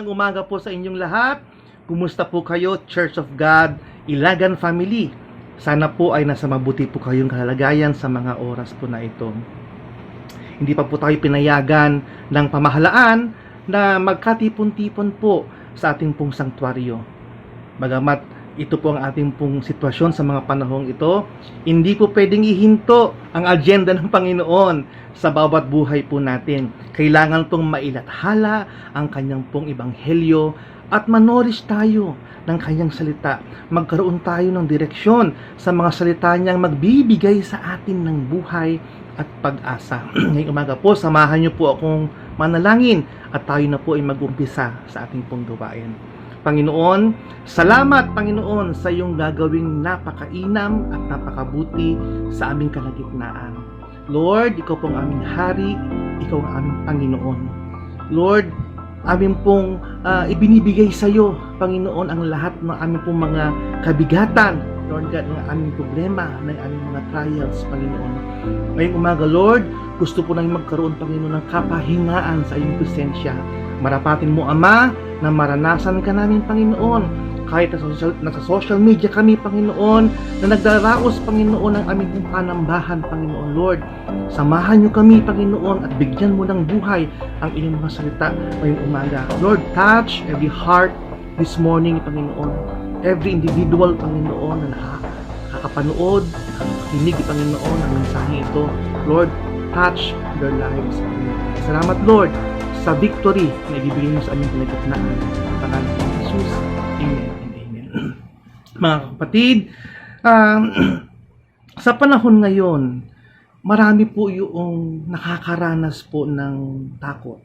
Magandang umaga po sa inyong lahat. Kumusta po kayo, Church of God, Ilagan Family? Sana po ay nasa mabuti po kayong kalagayan sa mga oras po na ito. Hindi pa po tayo pinayagan ng pamahalaan na magkatipon-tipon po sa ating pong sanktuaryo. Bagamat ito po ang ating pong sitwasyon sa mga panahong ito, hindi po pwedeng ihinto ang agenda ng Panginoon sa bawat buhay po natin. Kailangan pong mailathala ang kanyang pong ebanghelyo at manorish tayo ng kanyang salita. Magkaroon tayo ng direksyon sa mga salita niyang magbibigay sa atin ng buhay at pag-asa. Ngayong umaga po, samahan niyo po akong manalangin at tayo na po ay mag-umpisa sa ating pong gawain. Panginoon, salamat Panginoon sa iyong gagawing napakainam at napakabuti sa aming kalagitnaan. Lord, ikaw pong aming hari, ikaw ang aming Panginoon. Lord, amin pong ibinibigay sa iyo, Panginoon, ang lahat ng aming pong mga kabigatan, Lord God, ng aming problema, ng aming mga trials, Panginoon. Ngayong umaga, Lord, gusto po namin magkaroon, Panginoon, ng kapahingaan sa iyong presensya. Marapatin mo, Ama, na maranasan ka namin, Panginoon, kahit nasa social media kami, Panginoon, na nagdaraos, Panginoon, ang aming pong panambahan, Panginoon. Lord, samahan niyo kami, Panginoon, at bigyan mo ng buhay ang inyong mga salita ngayong umaga. Lord, touch every heart this morning, Panginoon. Every individual, Panginoon, na nakakapanood, nakakakinig, Panginoon, ang mensahe ito. Lord, touch their lives, Panginoon. Salamat, Lord, sa victory na ibibigay mo sa aming kalagitnaan. Sa pangalan ng Jesus. Amen and amen. Mga kapatid, sa panahon ngayon, marami po yung nakakaranas po ng takot.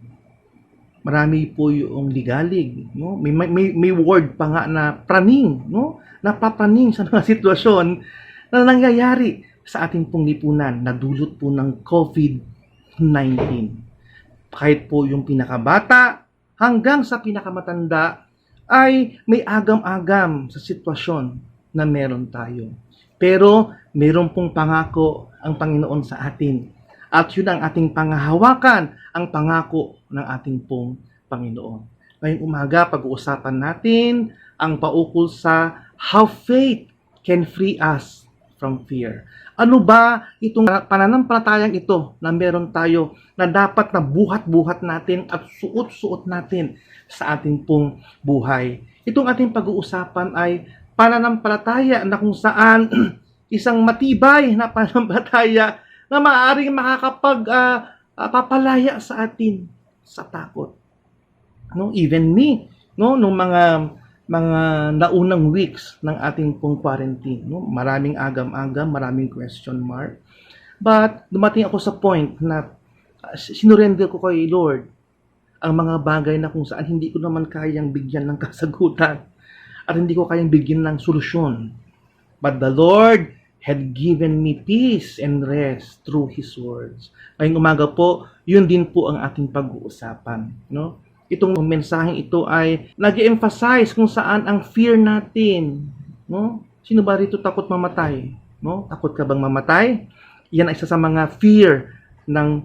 Marami po yung ligalig. No? May word pa nga na praning. No? Napapraning sa mga sitwasyon na nangyayari sa ating pong lipunan na dulot po ng COVID-19. Kahit po yung pinakabata hanggang sa pinakamatanda ay may agam-agam sa sitwasyon na meron tayo. Pero meron pong pangako ang Panginoon sa atin. At yun ang ating pangahawakan, ang pangako ng ating pong Panginoon. Ngayong umaga, pag-uusapan natin ang paukol sa how faith can free us from fear. Ano ba itong pananampalatayang ito na meron tayo na dapat na buhat-buhat natin at suot-suot natin sa ating pong buhay? Itong ating pag-uusapan ay pananampalataya na kung saan isang matibay na pananampalataya na maaaring makakapagpapalaya sa atin sa takot. No, even me, no, nung mga naunang weeks ng ating pong quarantine, no, maraming agam-agam, maraming question mark. But dumating ako sa point na sinurrender ko kay Lord ang mga bagay na kung saan hindi ko naman kayang bigyan ng kasagutan at hindi ko kayang bigyan ng solusyon. But the Lord had given me peace and rest through His words. Ngayong umaga po, yun din po ang ating pag-uusapan. No? Itong mensaheng ito ay nag-emphasize kung saan ang fear natin. No? Sino ba rito takot mamatay? No? Takot ka bang mamatay? Yan ay isa sa mga fear ng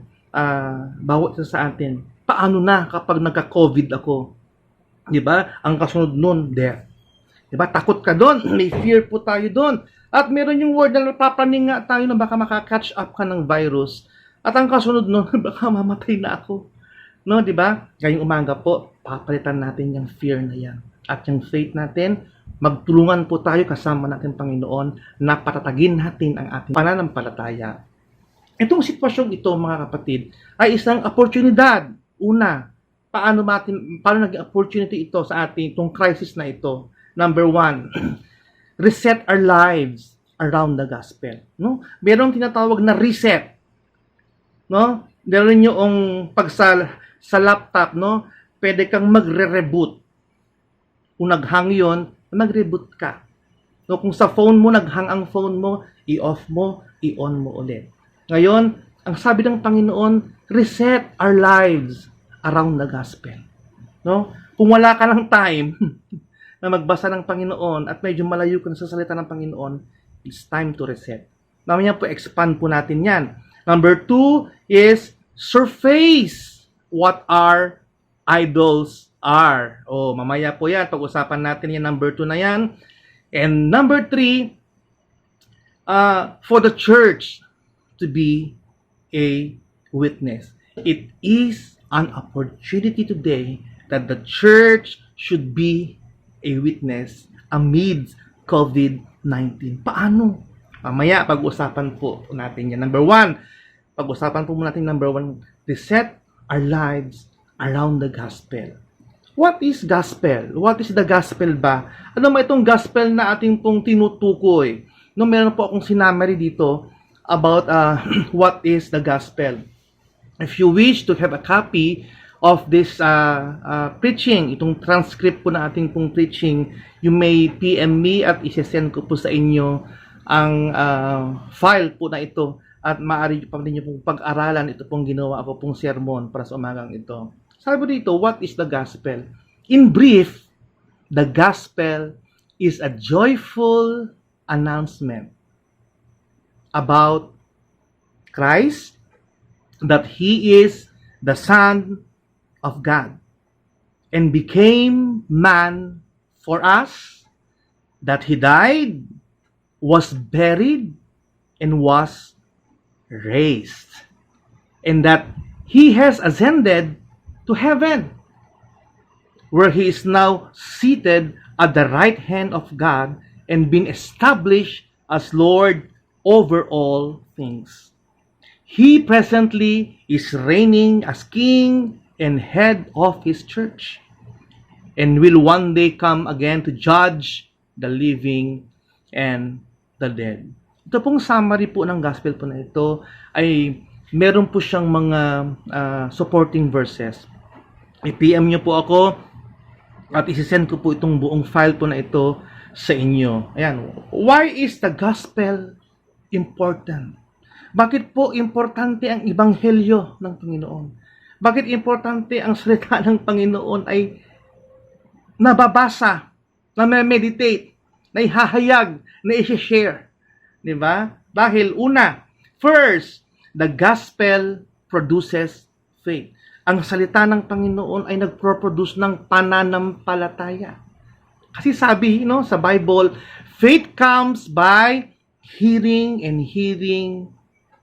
bawat isa sa atin. Paano na kapag nagka-COVID ako? Diba? Ang kasunod nun, death. Diba? Takot ka doon. May fear po tayo doon. At meron yung word na napapaning nga tayo na baka makaka-catch up ka ng virus. At ang kasunod nun, baka mamatay na ako. No, di ba? Ngayong umaga po, papalitan natin yung fear na yan. At yung faith natin, magtulungan po tayo kasama natin Panginoon na patatagin natin ang ating pananampalataya. Itong sitwasyong ito, mga kapatid, ay isang oportunidad. Una, paano naging opportunity ito sa ating itong crisis na ito? Number one, reset our lives around the gospel. No? Merong tinatawag na reset. No? Meron yung sa laptop, no? Pwede kang magre-reboot. Kung naghang yun, mag-reboot ka. No? Kung sa phone mo, naghang ang phone mo, i-off mo, i-on mo ulit. Ngayon, ang sabi ng Panginoon, reset our lives around the gospel. No? Kung wala ka ng time na magbasa ng Panginoon at medyo malayo ka sa salita ng Panginoon, it's time to reset. Mamaya po, expand po natin yan. Number 2 is surface what our idols R. Mamaya po yan. Pag-usapan natin yan. Number 2 na yan. And number 3, for the church to be a witness. It is an opportunity today that the church should be a witness amidst COVID-19. Paano? Mamaya, pag-usapan po natin yan. Number 1, pag-usapan po natin number 1, to set our lives around the gospel. What is gospel? What is the gospel ba? Ano ba itong gospel na ating pong tinutukoy? No, meron po akong sinamary dito about what is the gospel. If you wish to have a copy of this preaching, itong transcript po na ating pong preaching, you may PM me at isesend ko po sa inyo ang file po na ito at maaari pa rin pong pag-aralan ito pong ginawa ako pong sermon para sa umagang ito. Sabi po dito, what is the gospel? In brief, the gospel is a joyful announcement about Christ, that He is the Son of God and became man for us, that He died, was buried, and was raised, and that He has ascended to heaven, where He is now seated at the right hand of God and been established as Lord over all things. He presently is reigning as King and head of His church, and will one day come again to judge the living and the dead. Ito pong summary po ng gospel po na ito ay meron po siyang mga supporting verses. I-PM nyo po ako at isisend ko po itong buong file po na ito sa inyo. Ayan. Why is the gospel important? Bakit po importante ang ebanghelyo ng Panginoon? Bakit importante ang salita ng Panginoon ay nababasa, na-meditate, na ihahayag, na i-share? Diba? Dahil una, first, the gospel produces faith. Ang salita ng Panginoon ay nagproproduce ng pananampalataya. Kasi sabi, sa Bible, faith comes by hearing, and hearing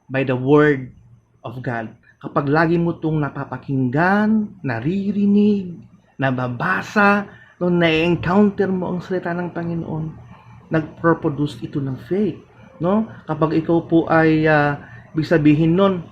by the word of God. Kapag lagi mo itong napapakinggan, naririnig, nababasa, na-encounter mo ang salita ng Panginoon, nagproproduce ito ng faith. Kapag ikaw po ay, ibig sabihin nun,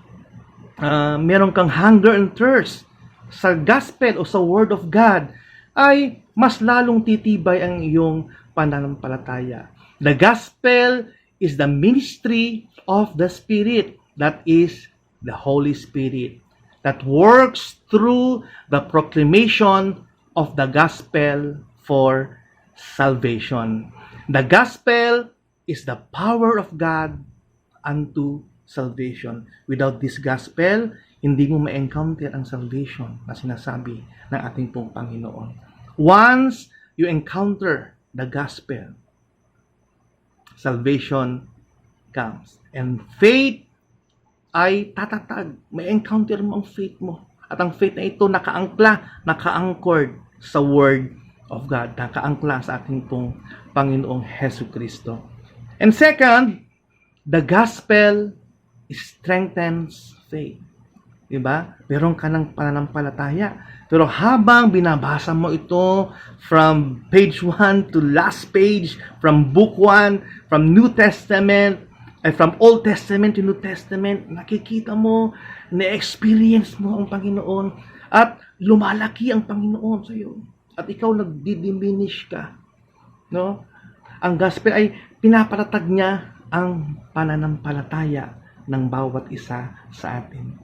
meron kang hunger and thirst sa gospel o sa word of God, ay mas lalong titibay ang iyong pananampalataya. The gospel is the ministry of the Spirit, that is the Holy Spirit, that works through the proclamation of the gospel for salvation. The gospel is the power of God unto salvation. Without this gospel, hindi mo ma-encounter ang salvation na sinasabi ng ating pong Panginoon. Once you encounter the gospel, salvation comes. And faith ay tatatag. May encounter mo ang faith mo. At ang faith na ito naka-anchored sa Word of God. Naka-angkla sa ating pong Panginoong Hesus Kristo. And second, the gospel strengthens faith. Diba? Meron ka ng pananampalataya. Pero habang binabasa mo ito from page 1 to last page, from book 1, from New Testament, from Old Testament to New Testament, nakikita mo, na-experience mo ang Panginoon, at lumalaki ang Panginoon sa iyo. At ikaw nagdi-diminish ka. Ang gospel ay pinapatatag niya ang pananampalataya ng bawat isa sa atin.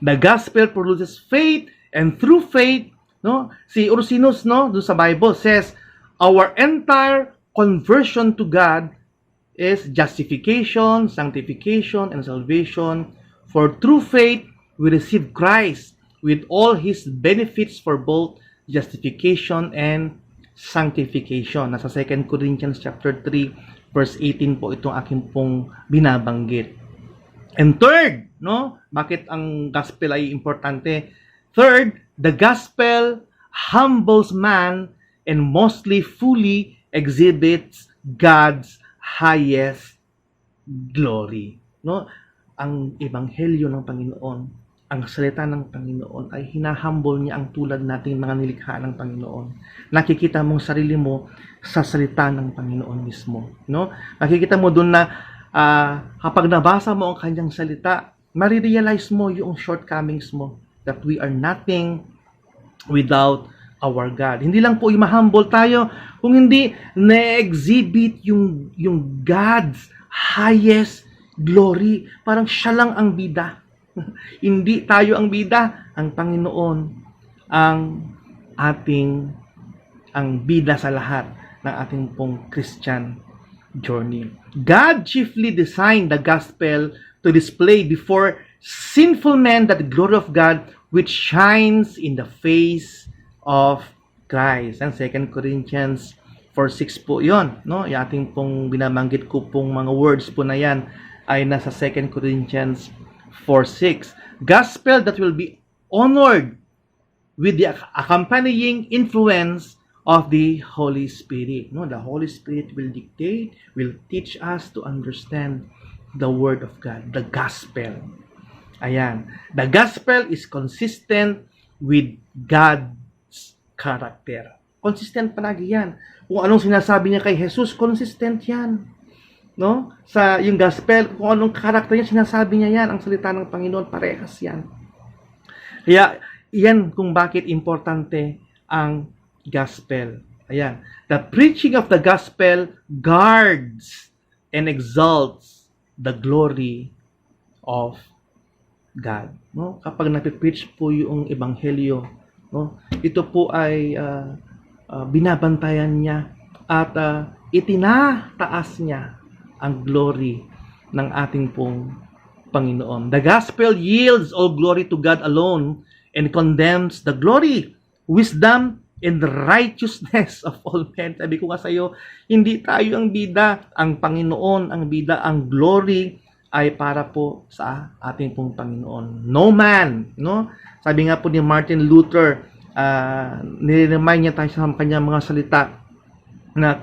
The gospel produces faith, and through faith, si Ursinus, doon sa Bible says, our entire conversion to God is justification, sanctification, and salvation. For through faith, we receive Christ with all His benefits for both justification and sanctification. Nasa 2 Corinthians chapter 3, verse 18 po itong aking pong binabanggit. And third, bakit ang gospel ay importante? Third, the gospel humbles man and mostly fully exhibits God's highest glory. No? Ang ebanghelyo ng Panginoon, ang salita ng Panginoon ay hinahumble niya ang tulad nating mga nilikha ng Panginoon. Nakikita mong sarili mo sa salita ng Panginoon mismo, no? Nakikita mo doon na kapag nabasa mo ang kanyang salita, marirealize mo yung shortcomings mo, that we are nothing without our God. Hindi lang po i-humble tayo, kung hindi na-exhibit yung God's highest glory. Parang siya lang ang bida. Hindi tayo ang bida, ang Panginoon ang bida sa lahat ng ating pong Christian journey. God chiefly designed the gospel to display before sinful men that the glory of God which shines in the face of Christ. And 2 Corinthians 4:6 po yon, no? Yung ating pong binabanggit ko pong mga words po na yan ay nasa 2 Corinthians 4:6. Gospel that will be honored with the accompanying influence of the Holy Spirit. No, the Holy Spirit will dictate, will teach us to understand the Word of God, the Gospel. Ayan. The Gospel is consistent with God's character. Consistent palagi yan. Kung anong sinasabi niya kay Jesus, consistent yan. No? Sa yung Gospel, kung anong character niya, sinasabi niya yan. Ang salita ng Panginoon, parehas yan. Kaya, yan kung bakit importante ang Gospel. Ayan. The preaching of the Gospel guards and exalts the glory of God. No? Kapag napipreach po yung Ebanghelyo, no? Ito po ay binabantayan niya at itinataas niya ang glory ng ating pong Panginoon. The Gospel yields all glory to God alone and condemns the glory, wisdom, and the righteousness of all men. Sabi ko nga sa iyo, hindi tayo ang bida, ang Panginoon ang bida, ang glory ay para po sa ating pong Panginoon. No man, no? Sabi nga po ni Martin Luther, nire-remind niya tayo sa kanyang mga salita na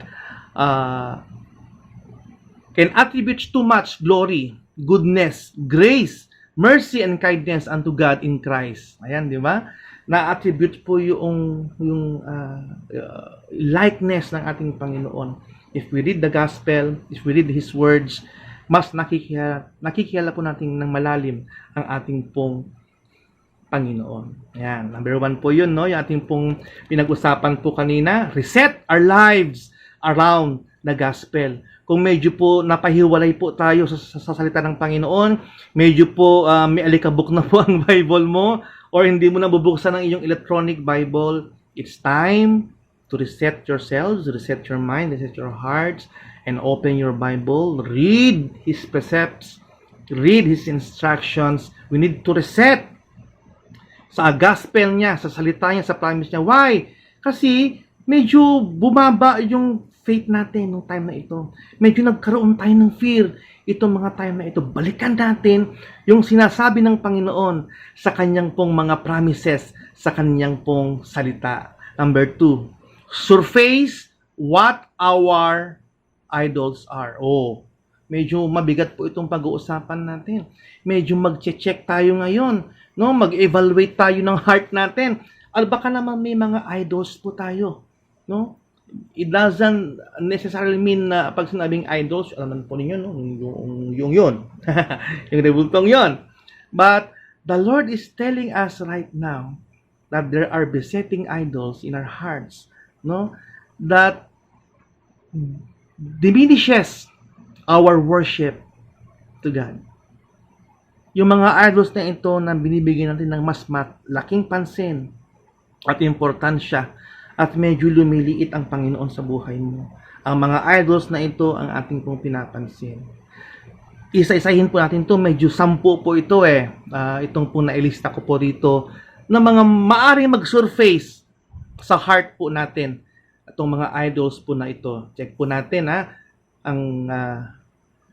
can attribute too much glory, goodness, grace, mercy, and kindness unto God in Christ. Ayan, di ba? Na-attribute po yung likeness ng ating Panginoon. If we read the Gospel, if we read His words, mas nakikilala po natin ng malalim ang ating pong Panginoon. Ayan, number 1 po yun, no? Yung ating pong pinag-usapan po kanina, reset our lives around the Gospel. Kung medyo po napahiwalay po tayo sa salita ng Panginoon, medyo po may alikabok na po ang Bible mo, or hindi mo na bubuksan ang iyong electronic Bible, it's time to reset yourselves, reset your mind, reset your hearts, and open your Bible. Read His precepts, read His instructions. We need to reset sa gospel niya, sa salita niya, sa promise niya. Why? Kasi medyo bumaba yung faith natin nung time na ito. Medyo nagkaroon tayo ng fear itong mga time na ito. Balikan natin yung sinasabi ng Panginoon sa kanyang pong mga promises, sa kanyang pong salita. Number 2, surface what our idols are. Oh, medyo mabigat po itong pag-uusapan natin. Medyo mag-check tayo ngayon, no? Mag-evaluate tayo ng heart natin. Baka naman may mga idols po tayo, no? It doesn't necessarily mean na pag sinabing idols, alam po ninyo, no? Yung yun. Yung rebultong yun. But the Lord is telling us right now that there are besetting idols in our hearts, no? That diminishes our worship to God. Yung mga idols na ito na binibigyan natin ng mas laking pansin at importansya, at medyo lumiliit ang Panginoon sa buhay mo. Ang mga idols na ito ang ating pong pinapansin. Isa-isahin po natin to, medyo 10 po ito itong po nailista ko po rito na mga maaring mag-surface sa heart po natin. Itong mga idols po na ito. Check po natin ang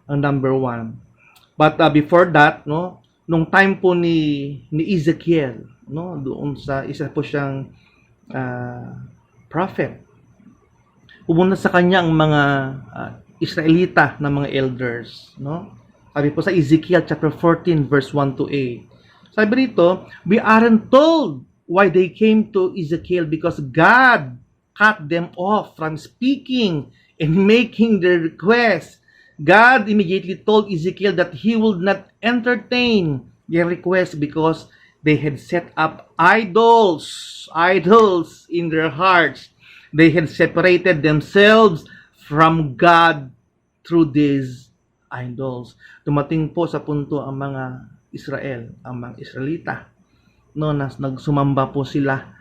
number 1. But before that, no, nung time po ni Ezekiel, no, doon sa isa po siyang prophet. Pumunta sa kanya ang mga Israelita na mga elders, no? Sabi po sa Ezekiel chapter 14 verse 1 to 8. Sabi rito, we aren't told why they came to Ezekiel because God cut them off from speaking and making their requests. God immediately told Ezekiel that he would not entertain their request because they had set up idols in their hearts. They had separated themselves from God through these idols. Dumating po sa punto ang mga Israel, ang mga Israelita, no, na nagsumamba po sila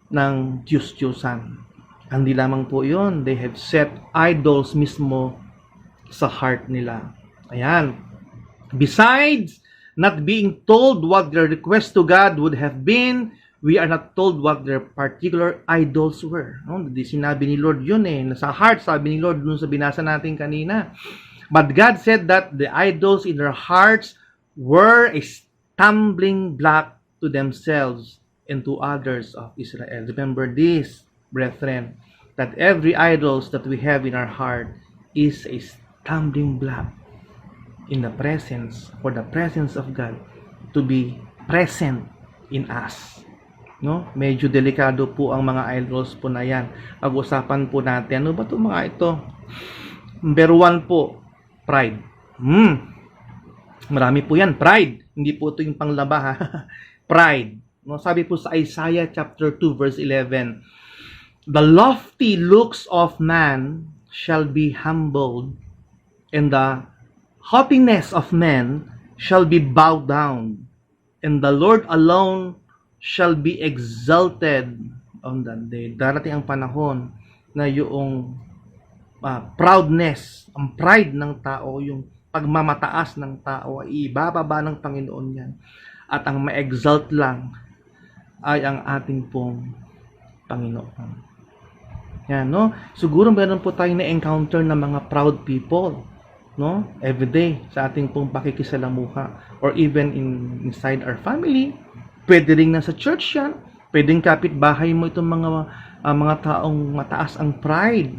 ng Diyos-Diyosan. Hindi lamang po yun, they have set idols mismo sa heart nila. Ayan. Besides not being told what their request to God would have been, we are not told what their particular idols were. No? Di sinabi ni Lord yun Nasa heart, sabi ni Lord dun sa binasa natin kanina. But God said that the idols in their hearts were a stumbling block to themselves and to others of Israel. Remember this, brethren, that every idols that we have in our heart is a stumbling block in the presence, for the presence of God to be present in us. No? Medyo delikado po ang mga idols po na yan. Pag-usapan po natin, ano ba ito mga ito? Number 1 po, pride. Marami po yan, pride. Hindi po ito yung panglaba ha. Pride. No? Sabi po sa Isaiah chapter 2 verse 11, the lofty looks of man shall be humbled, and the haughtiness of men shall be bowed down, and the Lord alone shall be exalted on that day. Darating ang panahon na yung proudness, ang pride ng tao, yung pagmamataas ng tao, ay ibababa ng Panginoon yan. At ang ma-exalt lang ay ang ating pong Panginoon. Yan, no? Siguro meron po tayong na-encounter na mga proud people, no? Every day sa ating pong pakikisalamuha, or even inside our family. Pwede rin nasa church yan. Pwedeng kapitbahay mo itong mga taong mataas ang pride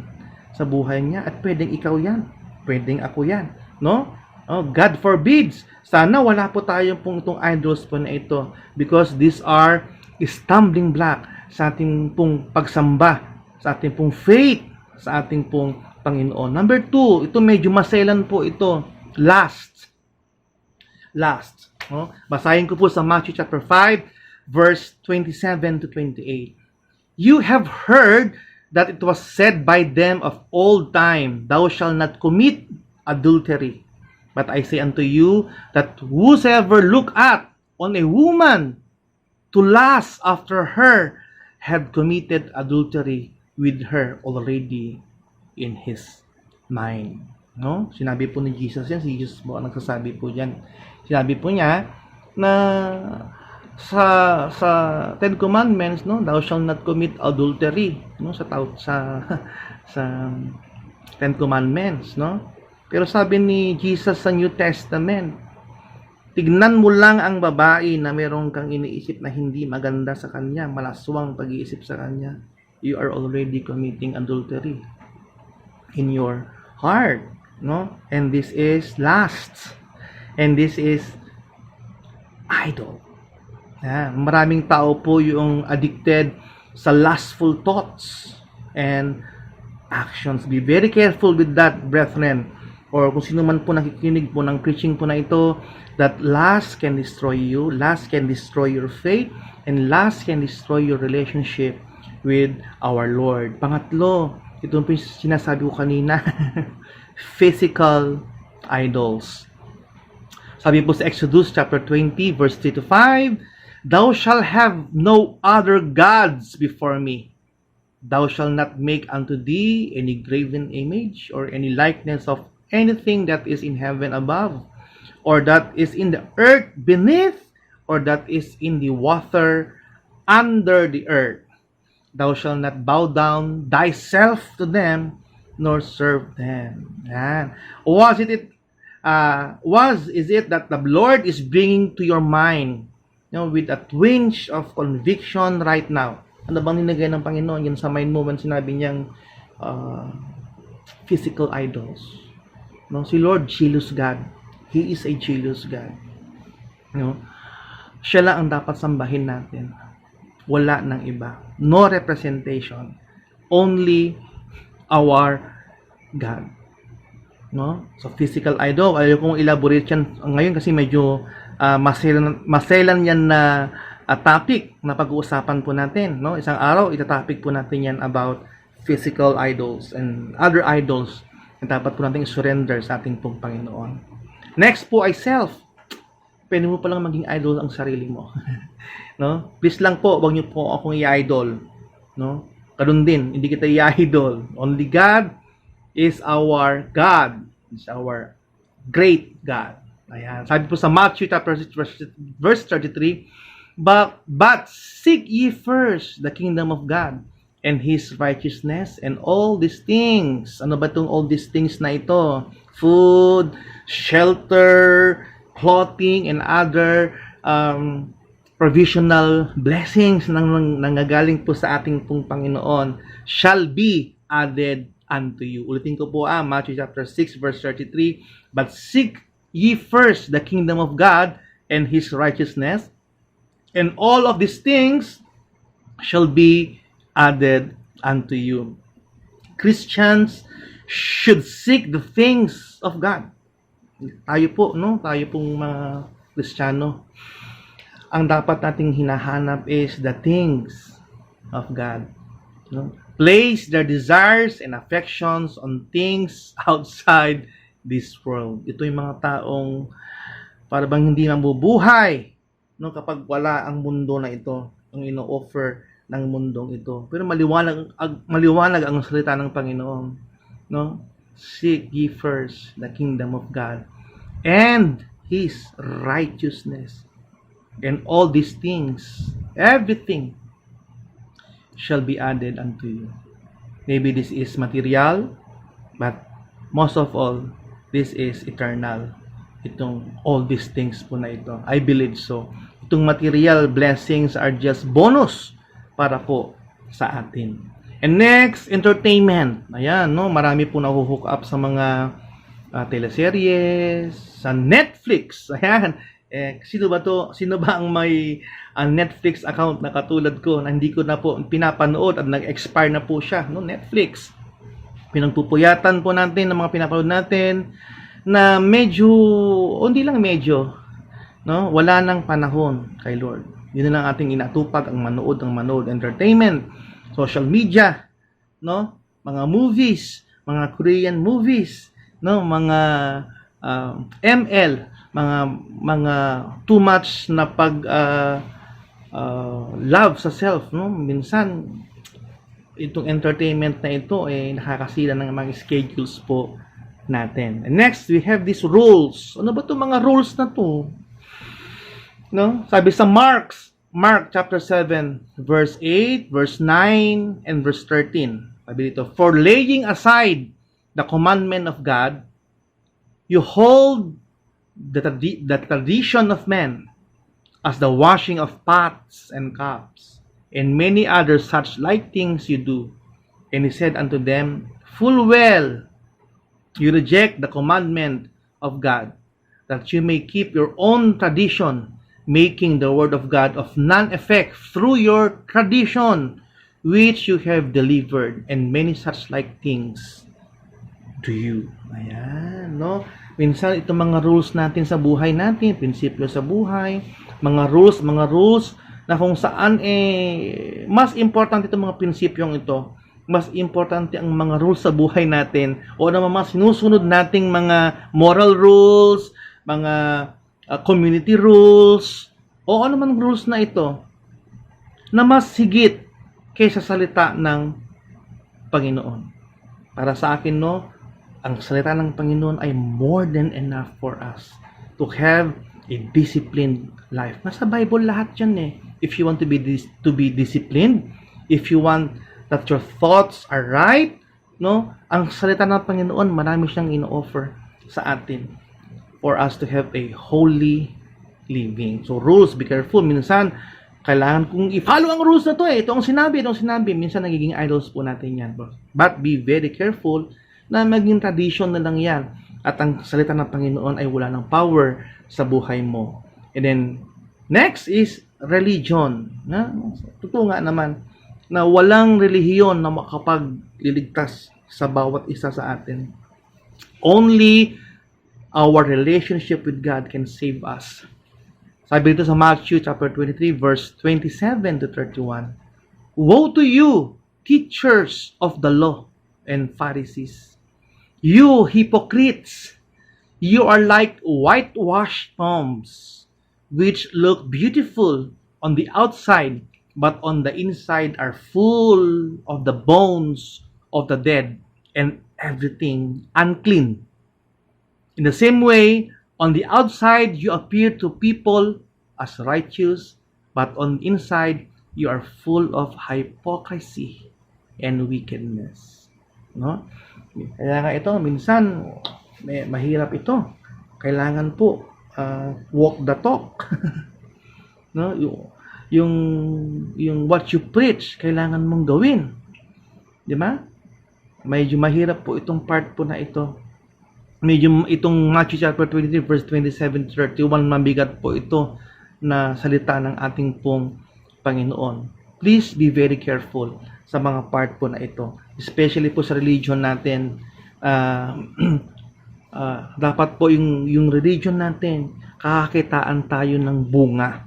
sa buhay niya. At pwedeng ikaw yan. Pwedeng ako yan. No? Oh, God forbids. Sana wala po tayo pong itong idols po na ito. Because these are stumbling block sa ating pong pagsamba, sa ating pong faith, sa ating pong Panginoon. Number 2, ito medyo maselan po ito. Last. No? Basahin ko po sa Matthew chapter 5, verse 27 to 28. You have heard that it was said by them of old time, thou shalt not commit adultery. But I say unto you that whosoever look at on a woman to lust after her had committed adultery with her already in his mind. No? Sinabi po ni Jesus yan. Si Jesus po ang nagsasabi po yan. Sinabi po niya na sa Ten Commandments, no, thou shalt not commit adultery, no, sa Ten Commandments, no. Pero sabi ni Jesus sa New Testament, tignan mo lang ang babae na meron kang iniisip na hindi maganda sa kanya, malaswang pag-iisip sa kanya, you are already committing adultery in your heart, no. And this is lust. And this is idol. Maraming tao po yung addicted sa lustful thoughts and actions. Be very careful with that, brethren. Or kung sino man po nakikinig po ng preaching po na ito, that lust can destroy you, lust can destroy your faith, and lust can destroy your relationship with our Lord. Pangatlo, ito po yung sinasabi ko kanina, physical idols. Sabi po sa Exodus chapter 20 verse 3 to 5, thou shalt have no other gods before me. Thou shalt not make unto thee any graven image or any likeness of anything that is in heaven above, or that is in the earth beneath, or that is in the water under the earth. Thou shalt not bow down thyself to them, nor serve them. Yan. Is it that the Lord is bringing to your mind, with a twinge of conviction right now? Ano bang nilagay ng Panginoon? Yan sa mind mo when sinabi niyang uh, physical idols. No, si Lord jealous God. He is a jealous God. No? Siya lang ang dapat sambahin natin. Wala ng iba. No representation. Only our God. No? So physical idol, ayaw kong elaborate yan ngayon kasi medyo maselan yan na topic na pag-uusapan po natin, no? Isang araw itatopic po natin yan about physical idols and other idols na dapat po natin surrender sa ating pong Panginoon. Next po ay self. Pwede mo palang maging idol ang sarili mo. No? Please lang po, wag niyo po akong i-idol, no? Ganun din, hindi kita i-idol. Only God is our God. Is our great God. Ayan. Sabi po sa Matthew chapter 6 verse 33, but seek ye first the kingdom of God and His righteousness, and all these things. Ano ba itong all these things na ito? Food, shelter, clothing, and other provisional blessings na nanggagaling po sa ating pong Panginoon shall be added unto you. Ulitin ko po Matthew chapter 6 verse 33, but seek ye first the kingdom of God and His righteousness, and all of these things shall be added unto you. Christians should seek the things of God. Tayo po, no? Tayo pong mga Kristiyano. Ang dapat nating hinahanap is the things of God. No? Place their desires and affections on things outside this world. Ito yung mga taong para bang hindi mabubuhay, no, kapag wala ang mundo na ito, ang ino-offer ng mundong ito. Pero maliwanag ang salita ng Panginoon, no? Seek ye first the kingdom of God and His righteousness, and all these things, everything shall be added unto you. Maybe this is material, but most of all, this is eternal. Itong all these things po na ito. I believe so. Itong material blessings are just bonus para po sa atin. And next, entertainment. Ayan, no? Marami po nahuhook up sa mga teleseries, sa Netflix. Ayan. Sino ba to? Sino ba ang may Netflix account na katulad ko na hindi ko na po pinapanood at nag-expire na po siya, no? Netflix. Pinagpupuyatan po natin ng mga pinapanood natin na medyo, hindi lang medyo, no? Wala nang panahon kay Lord. Yun na lang ating inatupag, ang manood, entertainment, social media, no? Mga movies, mga Korean movies, no? Mga ML, mga too much na pag love sa self, no? Minsan itong entertainment na ito nakakasira ng mga schedules po natin. And next, we have these rules. Ano ba itong mga rules na to? No? Sabi sa Mark chapter 7, verse 8, verse 9, and verse 13. Sabi dito, for laying aside the commandment of God, you hold the tradition of men as the washing of pots and cups, and many other such like things you do. And he said unto them, full well, you reject the commandment of God, that you may keep your own tradition, making the word of God of none effect through your tradition, which you have delivered, and many such like things to you. Ayan, no? Minsan, itong mga rules natin sa buhay natin, prinsipyo sa buhay, mga rules na kung saan mas importante itong mga prinsipyong ito, mas importante ang mga rules sa buhay natin, o naman mga sinusunod nating mga moral rules, mga community rules, o ano man rules na ito, na mas higit kaysa salita ng Panginoon. Para sa akin, no, ang salita ng Panginoon ay more than enough for us to have a disciplined life. Nasa Bible lahat yan If you want to be disciplined, if you want that your thoughts are right, no? Ang salita ng Panginoon, marami siyang ino-offer sa atin for us to have a holy living. So rules, be careful. Minsan, Kailangan kong i-follow ang rules na to eh. Ito ang sinabi. Minsan nagiging idols po natin yan. But be very careful na maging tradition na lang yan. At ang salita ng Panginoon ay wala ng power sa buhay mo. And then, next is religion. Totoo nga naman na walang relihiyon na makapagliligtas sa bawat isa sa atin. Only our relationship with God can save us. Sabi dito sa Matthew chapter 23 verse 27 to 31. Woe to you, teachers of the law and Pharisees, you hypocrites! You are like whitewashed tombs, which look beautiful on the outside, but on the inside are full of the bones of the dead and everything unclean. In the same way, on the outside, you appear to people as righteous, but on the inside, you are full of hypocrisy and wickedness. No? Kaya nga ito, minsan, mahirap ito. Kailangan po, walk the talk. No? Yung what you preach, kailangan mong gawin. Di ba? Medyo mahirap po itong part po na ito. Medyo itong Matthew chapter 23 verse 27 to 31, mabigat po ito na salita ng ating pong Panginoon. Please be very careful sa mga part po na ito. Especially po sa religion natin. Dapat po yung religion natin, kakakitaan tayo ng bunga.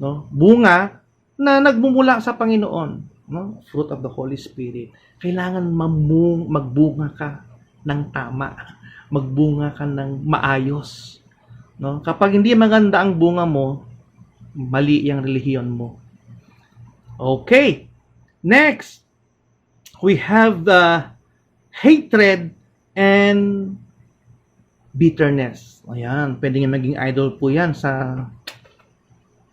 No? Bunga na nagmumula sa Panginoon. No? Fruit of the Holy Spirit. Kailangan magbunga ka ng tama. Magbunga ka ng maayos. No? Kapag hindi maganda ang bunga mo, mali yung relihiyon mo. Okay. Next, we have the hatred and bitterness. Ayan, pwede nga maging idol po yan sa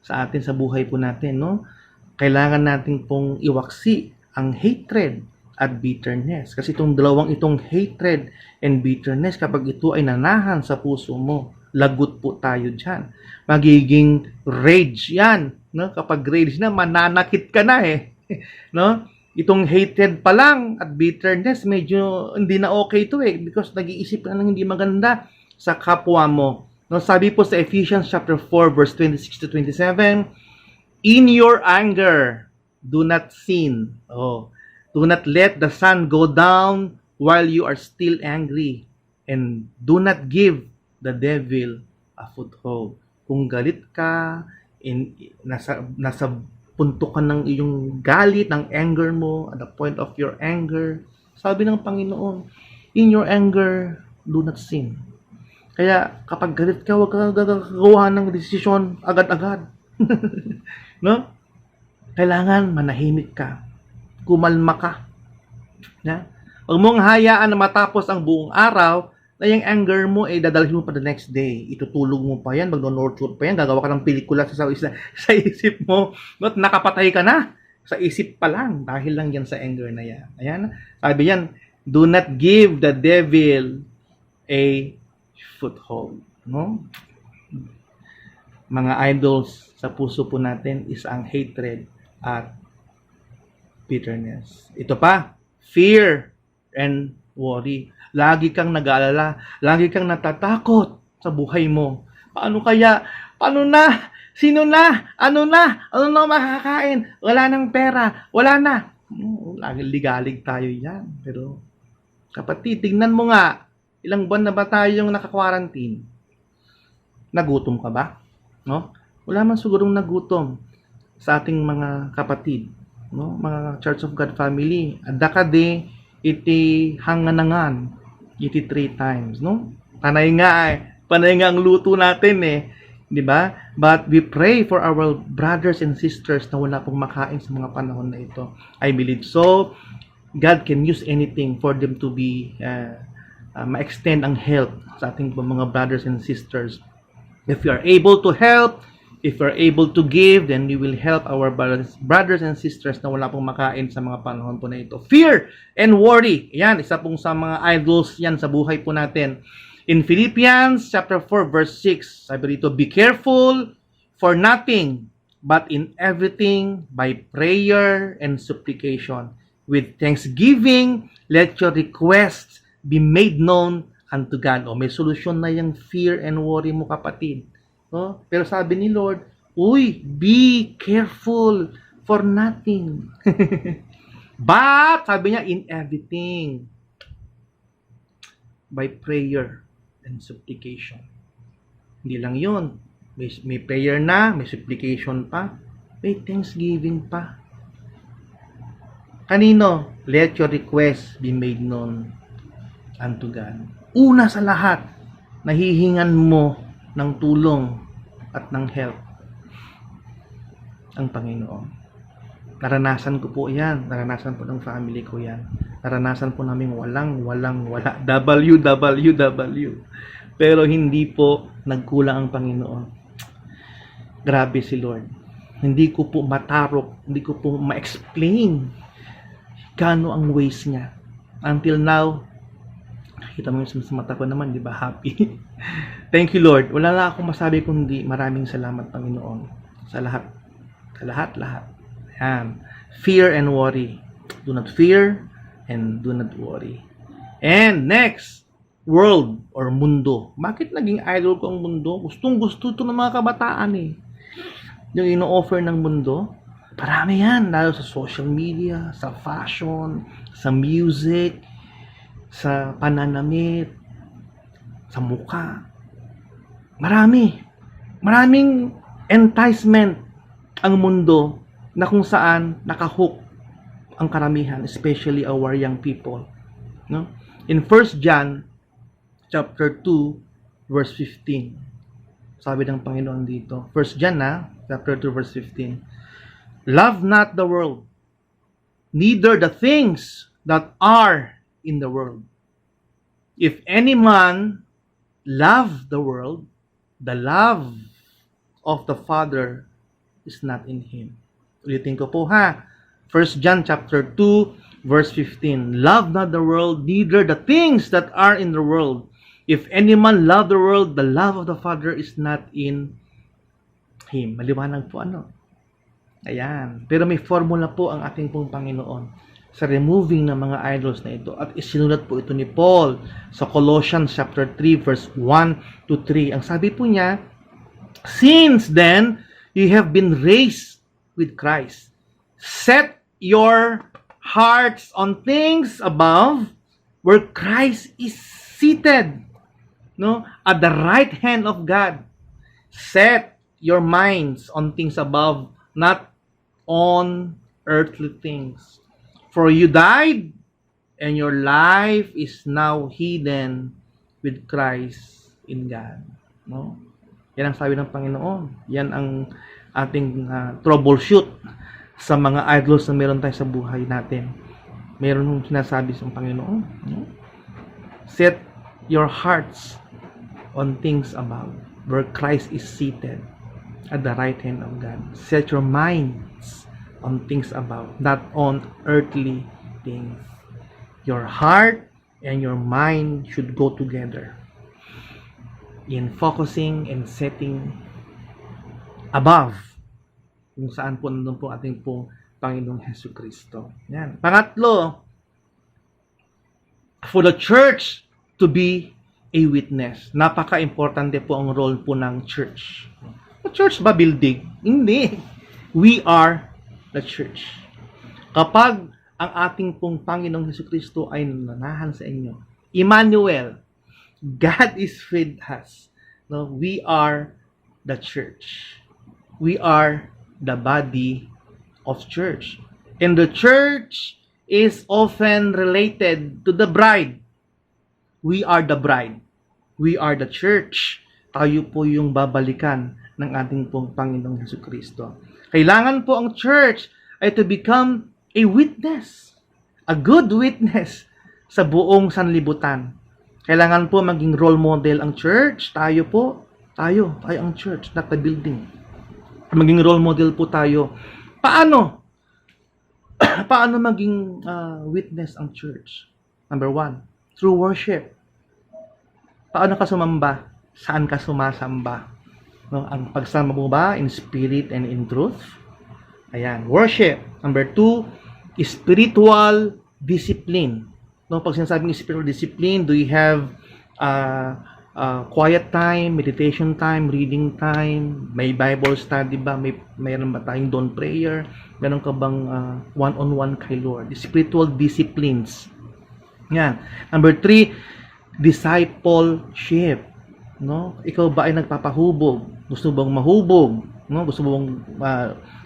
atin, sa buhay po natin. No? Kailangan natin pong iwaksi ang hatred at bitterness. Kasi itong dalawang itong hatred and bitterness, kapag ito ay nanahan sa puso mo, lagot po tayo dyan. Magiging rage yan. No? Kapag rage na, mananakit ka na eh. No? Itong hatred pa lang at bitterness, medyo hindi na okay to eh. Because nag-iisip ka ng hindi maganda sa kapwa mo. No? Sabi po sa Ephesians chapter 4 verse 26 to 27, in your anger, do not sin. Do not let the sun go down while you are still angry. And do not give the devil a foothold. Kung galit ka, nasa punto ka ng iyong galit, ng anger mo, at the point of your anger, sabi ng Panginoon, in your anger, do not sin. Kaya kapag galit ka, huwag ka gagawa ng desisyon agad-agad. No? Kailangan manahimik ka. Kumalma ka. Na? Huwag mong hayaan na matapos ang buong araw na yung anger mo ay dadalhin mo pa the next day. Itutulog mo pa yan, mag-nurture pa yan, gagawa ka ng pelikula sa isip mo. Not nakapatay ka na sa isip pa lang dahil lang yan sa anger na yan. Ayan. Sabi yan, do not give the devil a foothold. No? Mga idols sa puso po natin is ang hatred at bitterness. Ito pa, fear and worry. Lagi kang nag-aalala, lagi kang natatakot sa buhay mo. Paano kaya? Paano na? Sino na? Ano na? Ano na makakain? Wala nang pera. Wala na. Lagi ligalig tayo yan. Pero, kapatid, tingnan mo nga, ilang buwan na ba tayong naka-quarantine? Nagutom ka ba? No? Wala man sigurong nagutom sa ating mga kapatid. No? Mga Church of God family. Adakade, iti hanganangan. Iti 3 times, no? Panay nga ang luto natin eh, 'di ba? But we pray for our brothers and sisters na wala pong makain sa mga panahon na ito. I believe so. God can use anything for them to be ma-extend ang help sa ating mga brothers and sisters. If we are able to help, if we are able to give, then we will help our brothers and sisters na wala pong makain sa mga panahon po na ito. Fear and worry. Yan, isa pong sa mga idols yan sa buhay po natin. In Philippians chapter 4 verse 6, sabi dito, be careful for nothing, but in everything by prayer and supplication. With thanksgiving, let your requests be made known unto God. O, may solusyon na yung fear and worry mo, kapatid. No? Pero sabi ni Lord, uy, be careful for nothing. But, sabi niya, in everything, by prayer and supplication. Hindi lang yun. May prayer na, may supplication pa, may thanksgiving pa. Kanino? Let your request be made known unto God. Una sa lahat, nahihingan mo ng tulong at ng help ang Panginoon. Naranasan ko po yan. Naranasan po ng family ko yan. Naranasan po namin wala. WWW. Pero hindi po nagkulang ang Panginoon. Grabe si Lord. Hindi ko po matarok, hindi ko po ma-explain kano ang ways niya. Until now, kita mo yung sa mata ko naman, di ba? Happy. Thank you, Lord. Wala na akong masabi kundi maraming salamat, Panginoon. Sa lahat. Sa lahat. Ayan. Fear and worry. Do not fear and do not worry. And next, world or mundo. Bakit naging idol ko ang mundo? Gustong-gusto ito ng mga kabataan eh. Yung ino-offer ng mundo, parami yan. Lalo sa social media, sa fashion, sa music, sa pananamit, sa mukha. Maraming enticement ang mundo na kung saan nakahook ang karamihan, especially our young people. No? In 1 John chapter 2 verse 15. Sabi ng Panginoon dito, 1 John chapter 2 verse 15. Love not the world, neither the things that are in the world. If any man love the world, the love of the Father is not in him. Ulitin ko po 1 John chapter 2 verse 15. Love not the world, neither the things that are in the world. If any man love the world, the love of the Father is not in him. Maliwanag po Ayan. Pero may formula po ang ating pong Panginoon sa removing ng mga idols na ito. At isinulat po ito ni Paul sa Colossians chapter 3 verse 1 to 3. Ang sabi po niya, since then, you have been raised with Christ. Set your hearts on things above, where Christ is seated, at the right hand of God. Set your minds on things above, not on earthly things. For you died, and your life is now hidden with Christ in God. Yan ang sabi ng Panginoon. Yan ang ating troubleshoot sa mga idols na meron tayo sa buhay natin. Meron yung sinasabi sa Panginoon. Set your hearts on things above, where Christ is seated at the right hand of God. Set your minds on things above, not on earthly things. Your heart and your mind should go together in focusing and setting above, kung saan po nandun po ating pong Panginoong Hesus Kristo. Yan. Pangatlo, for the church to be a witness. Napaka-importante po ang role po ng church. The church ba building? Hindi. We are the church. Kapag ang ating pong Panginoong Hesus Kristo ay nananahan sa inyo, Emmanuel, God is with us. We are the church. We are the body of church. And the church is often related to the bride. We are the bride. We are the church. Tayo po yung babalikan ng ating pong Panginoong Hesus Kristo. Kailangan po ang church ay to become a witness. A good witness sa buong sanlibutan. Kailangan po maging role model ang church. Tayo ang church, not the building. Maging role model po tayo. Paano? Paano maging witness ang church? Number 1, through worship. Paano ka sumamba? Saan ka sumasamba? No? Ang pagsama mo ba in spirit and in truth? Ayan, worship. Number 2, spiritual discipline. No, pag sinasabing spiritual discipline, do you have quiet time, meditation time, reading time, may Bible study ba, mayroon ba tayong dawn prayer, meron ka bang one-on-one kay Lord? Spiritual disciplines. Yan. Number 3, discipleship. No? Ikaw ba ay nagpapahubog? Gusto bang mahubog? No? Gusto bang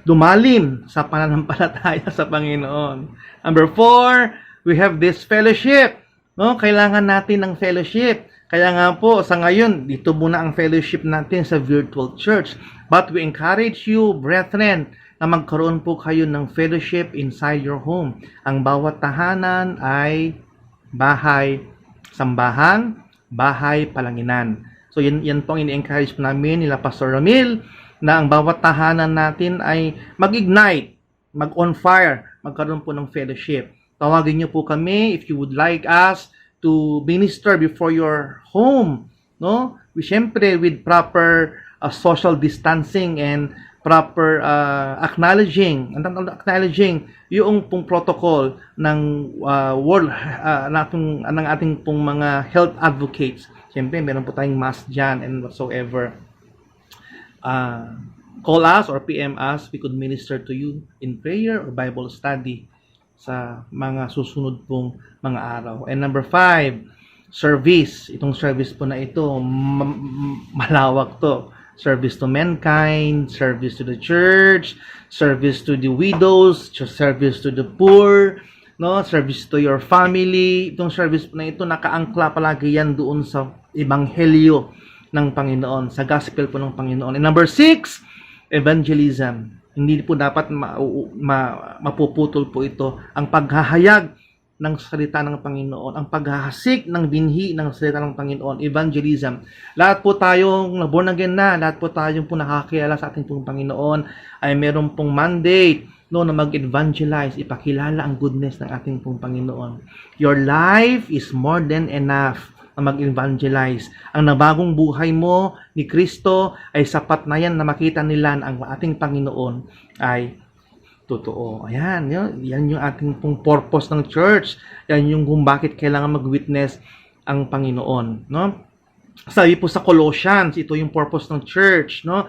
lumalim sa pananampalataya sa Panginoon? Number 4, we have this fellowship. No? Kailangan natin ng fellowship. Kaya nga po, sa ngayon, dito muna ang fellowship natin sa virtual church. But we encourage you, brethren, na magkaroon po kayo ng fellowship inside your home. Ang bawat tahanan ay bahay, sambahan, bahay, palanginan. So, yan po ang ini-encourage namin nila Pastor Ramil, na ang bawat tahanan natin ay mag-ignite, mag-on fire, magkaroon po ng fellowship. Tawagin niyo po kami if you would like us to minister before your home, no? Siyempre with proper social distancing and proper acknowledging yung pong protocol ng world ng ating pong mga health advocates. Siyempre meron po tayong mask dyan and whatsoever. Call us or PM us, we could minister to you in prayer or Bible study sa mga susunod pong mga araw. And number 5, service. Itong service po na ito, malawak to. Service to mankind, service to the church, service to the widows, service to the poor, no? Service to your family. Itong service po na ito, nakaangkla palagi yan doon sa ebanghelyo ng Panginoon, sa gospel po ng Panginoon. And number 6, evangelism. Hindi po dapat mapuputol po ito. Ang paghahayag ng salita ng Panginoon, ang paghahasik ng binhi ng salita ng Panginoon, evangelism. Lahat po tayong born again na, lahat po tayong po nakakilala sa ating pong Panginoon ay meron pong mandate no, na mag-evangelize, ipakilala ang goodness ng ating pong Panginoon. Your life is more than enough na mag-evangelize. Ang nabagong buhay mo ni Kristo ay sapat na yan na makita nila ang ating Panginoon ay totoo. Ayan, yan yung ating pong purpose ng church. Yan yung kung bakit kailangan mag-witness ang Panginoon. No? Sabi po sa Colossians, ito yung purpose ng church. No?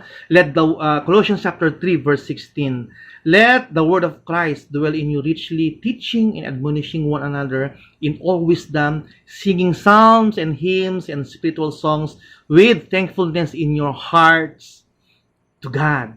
Colossians chapter 3 verse 16. Let the word of Christ dwell in you richly, teaching and admonishing one another in all wisdom, singing psalms and hymns and spiritual songs with thankfulness in your hearts to God.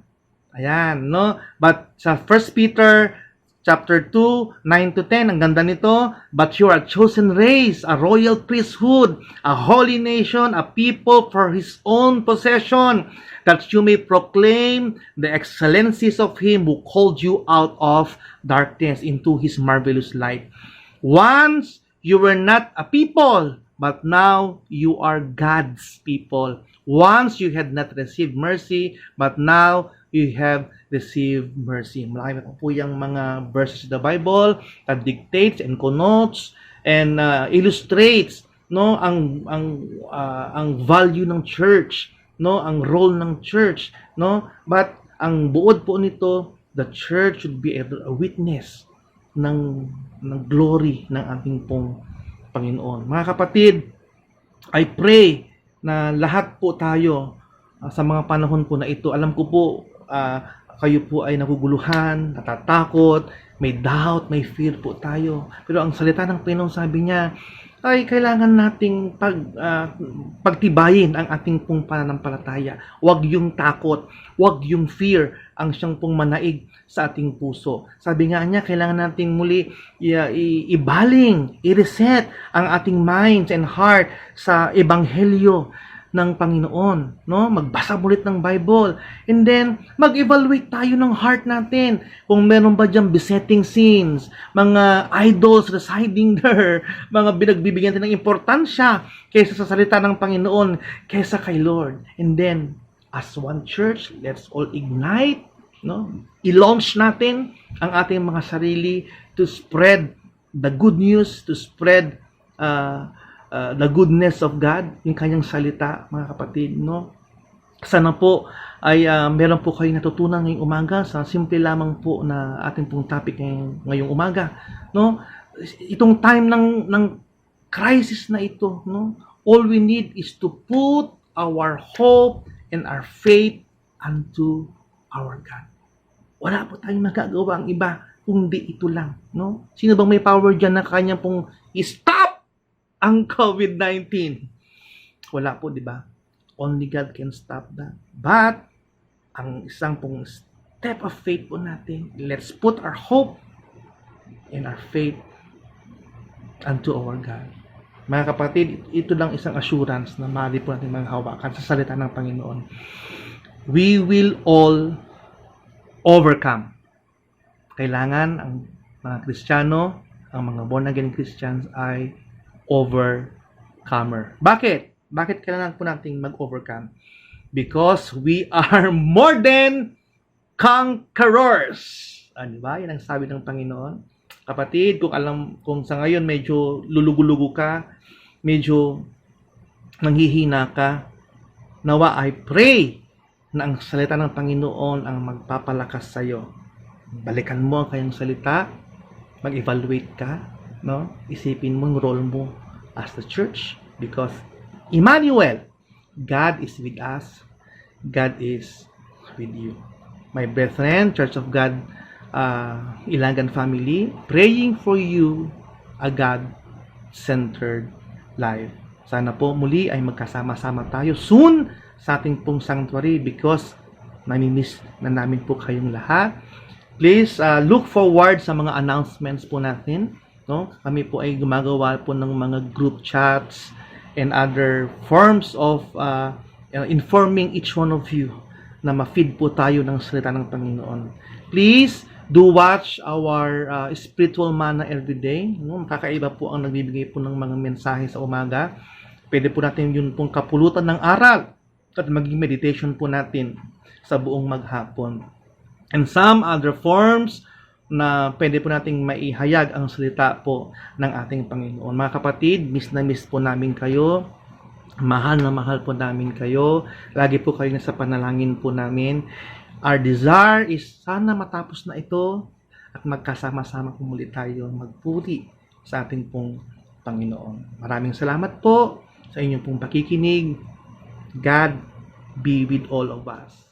Ayan, no? But sa 1 Peter chapter 2, 9 to 10, ang ganda nito, but you are a chosen race, a royal priesthood, a holy nation, a people for His own possession, that you may proclaim the excellencies of Him who called you out of darkness into His marvelous light. Once you were not a people, but now you are God's people. Once you had not received mercy, but now you have received mercy. Marami po yung mga verses of the Bible that dictates and connotes and illustrates no ang value ng church, no, ang role ng church, no? But ang buod po nito, the church should be a witness ng glory ng ating pong Panginoon. Mga kapatid, I pray na lahat po tayo sa mga panahon po na ito, alam ko po kayo po ay naguguluhan, natatakot, may doubt, may fear po tayo. Pero ang salita ng Panginoon, sabi niya, ay kailangan nating pagtibayin ang ating pong pananampalataya. Huwag yung takot, huwag yung fear ang siyang pong manaig sa ating puso. Sabi nga niya, kailangan nating muli ibaling, i-reset ang ating minds and heart sa ebanghelyo ng Panginoon, no? Magbasa ulit ng Bible. And then, mag-evaluate tayo ng heart natin. Kung meron ba diyang besetting sins, mga idols residing there, mga binagbibigyan natin ng importansya kaysa sa salita ng Panginoon, kaysa kay Lord. And then, as one church, let's all ignite, no? I-launch natin ang ating mga sarili to spread the good news, to spread the goodness of God, yung kanyang salita, mga kapatid, no? Sana po ay meron po kayong natutunan ngayong umaga sa simple lamang po na ating pong topic ngayong umaga, no? Itong time ng crisis na ito, no? All we need is to put our hope and our faith unto our God. Wala po tayong magagawa ang iba kundi ito lang, no? Sino bang may power diyan na kanya pong stop ang COVID-19? Wala po, di ba? Only God can stop that. But, ang isang pong step of faith po natin, let's put our hope and our faith unto our God. Mga kapatid, ito lang isang assurance na maaari po natin manghawakan sa salita ng Panginoon. We will all overcome. Kailangan ang mga Kristiyano, ang mga born again Christians ay overcomer. Bakit? Bakit kailangan po natin mag-overcome? Because we are more than conquerors. Ano ba? Yan ang sabi ng Panginoon. Kapatid, kung sa ngayon medyo lulugo-lugo ka, medyo nanghihina ka, nawa I pray na ang salita ng Panginoon ang magpapalakas sa iyo. Balikan mo ang kanyang salita, mag-evaluate ka, no? Isipin mo yung role mo as the church because Emmanuel, God is with us. God is with you. My brethren, Church of God, Ilangan family, praying for you a God-centered life. Sana po muli ay magkasama-sama tayo soon sa ating pong sanctuary because namimiss na namin po kayong lahat. Please look forward sa mga announcements po natin. No? Kami po ay gumagawa po ng mga group chats and other forms of informing each one of you na ma-feed po tayo ng salita ng Panginoon. Please do watch our spiritual manna every day. No? Kakaiba po ang nagbibigay po ng mga mensahe sa umaga. Pwede po natin yun pong kapulutan ng aral at maging meditation po natin sa buong maghapon. And some other forms na pwede po nating maihayag ang salita po ng ating Panginoon. Mga kapatid, miss na miss po namin kayo. Mahal na mahal po namin kayo. Lagi po kayo nasa panalangin po namin. Our desire is sana matapos na ito at magkasama-sama po muli tayo magpuri sa ating pong Panginoon. Maraming salamat po sa inyong pong pakikinig. God be with all of us.